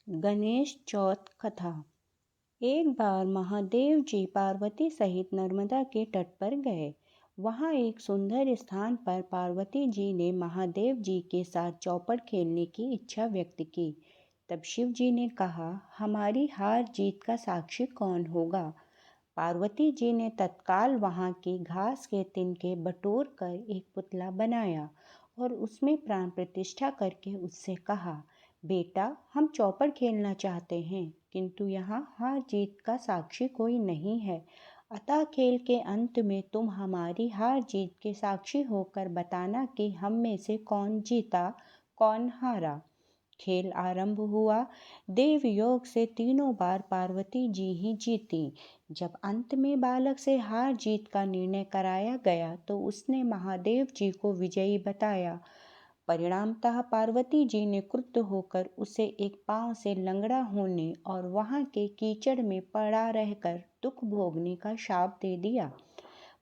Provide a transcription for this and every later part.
गणेश चौथ कथा। एक बार महादेव जी पार्वती सहित नर्मदा के तट पर गए। वहां एक सुंदर स्थान पर पार्वती जी ने महादेव जी के साथ चौपड़ खेलने की इच्छा व्यक्त की। तब शिव जी ने कहा, हमारी हार जीत का साक्षी कौन होगा? पार्वती जी ने तत्काल वहां की घास के तिनके बटोर कर एक पुतला बनाया और उसमें प्राण प्रतिष्ठा करके उससे कहा, बेटा, हम चौपड़ खेलना चाहते हैं, किंतु यहाँ हार जीत का साक्षी कोई नहीं है। अतः खेल के अंत में तुम हमारी हार जीत के साक्षी होकर बताना कि हम में से कौन जीता, कौन हारा। खेल आरंभ हुआ। देव योग से तीनों बार पार्वती जी ही जीती। जब अंत में बालक से हार जीत का निर्णय कराया गया तो उसने महादेव जी को विजयी बताया। परिणामतः पार्वती जी ने क्रुद्ध होकर उसे एक पांव से लंगड़ा होने और वहां के कीचड़ में पड़ा रहकर दुख भोगने का शाप दे दिया।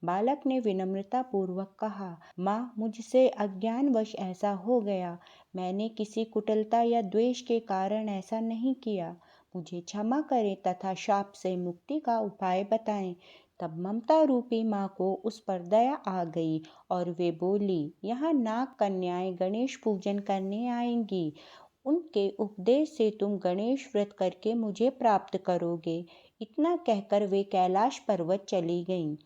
बालक ने विनम्रता पूर्वक कहा, माँ, मुझसे अज्ञानवश ऐसा हो गया। मैंने किसी कुटिलता या द्वेष के कारण ऐसा नहीं किया। मुझे क्षमा करें तथा शाप से मुक्ति का उपाय बताएं। तब ममता रूपी माँ को उस पर दया आ गई और वे बोली, यहाँ नाग कन्याएं गणेश पूजन करने आएंगी। उनके उपदेश से तुम गणेश व्रत करके मुझे प्राप्त करोगे। इतना कहकर वे कैलाश पर्वत चली गईं।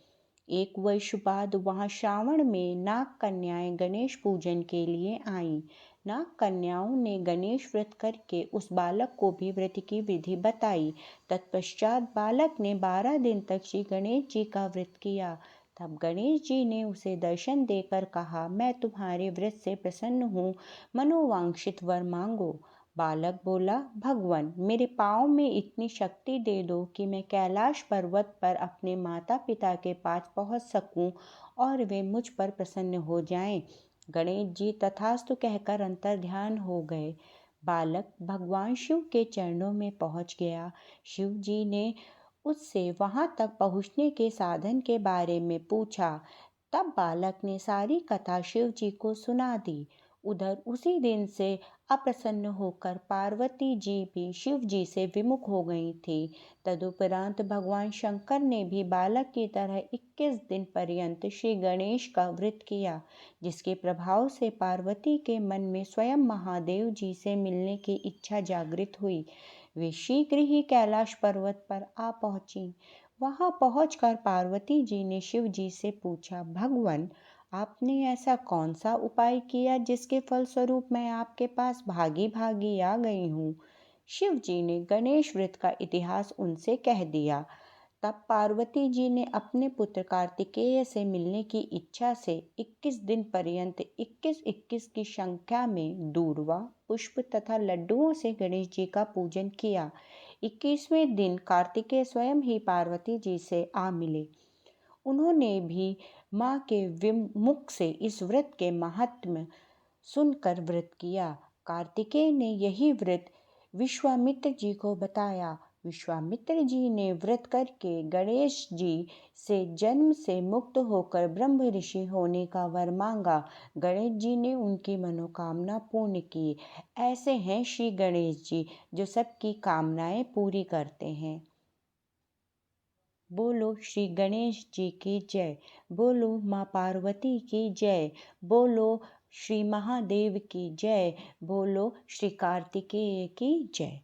एक वर्ष बाद वहां श्रावण में नाग कन्याएं गणेश पूजन के लिए आईं। नाग कन्याओं ने गणेश व्रत करके उस बालक को भी व्रत की विधि बताई। तत्पश्चात बालक ने 12 दिन तक श्री गणेश जी का व्रत किया। तब गणेश जी ने उसे दर्शन देकर कहा, मैं तुम्हारे व्रत से प्रसन्न हूँ, मनोवांक्षित वर मांगो। बालक बोला, भगवान, मेरे पाँव में इतनी शक्ति दे दो कि मैं कैलाश पर्वत पर अपने माता पिता के पास पहुंच सकूं और वे मुझ पर प्रसन्न हो जाएं। गणेश जी तथास्तु कहकर अंतर्ध्यान हो गए। बालक भगवान शिव के चरणों में पहुंच गया। शिव जी ने उससे वहां तक पहुंचने के साधन के बारे में पूछा। तब बालक ने सारी कथा शिव जी को सुना दी। उधर उसी दिन से अप्रसन्न होकर पार्वती जी भी शिव जी से विमुख हो गई थी। तदुपरांत भगवान शंकर ने भी बालक की तरह 21 दिन पर्यंत श्री गणेश का व्रत किया, जिसके प्रभाव से पार्वती के मन में स्वयं महादेव जी से मिलने की इच्छा जागृत हुई। वे शीघ्र ही कैलाश पर्वत पर आ पहुंची। वहां पहुंचकर पार्वती जी ने शिव जी से पूछा, भगवान, आपने ऐसा कौन सा उपाय किया जिसके फलस्वरूप मैं आपके पास भागी भागी आ गई हूँ? शिव जी ने गणेश व्रत का इतिहास उनसे कह दिया। तब पार्वती जी ने अपने पुत्र कार्तिकेय से मिलने की इच्छा से 21 दिन पर्यंत 21-21 की संख्या में दूर्वा, पुष्प तथा लड्डुओं से गणेश जी का पूजन किया। 21वें दिन कार्तिकेय स्वयं ही पार्वती जी से आ मिले। उन्होंने भी माँ के विमुख से इस व्रत के महात्म्य सुनकर व्रत किया। कार्तिकेय ने यही व्रत विश्वामित्र जी को बताया। विश्वामित्र जी ने व्रत करके गणेश जी से जन्म से मुक्त होकर ब्रह्म ऋषि होने का वर मांगा। गणेश जी ने उनकी मनोकामना पूर्ण की। ऐसे हैं श्री गणेश जी, जो सबकी कामनाएं पूरी करते हैं। बोलो श्री गणेश जी की जय। बोलो माँ पार्वती की जय। बोलो श्री महादेव की जय। बोलो श्री कार्तिकेय की जय।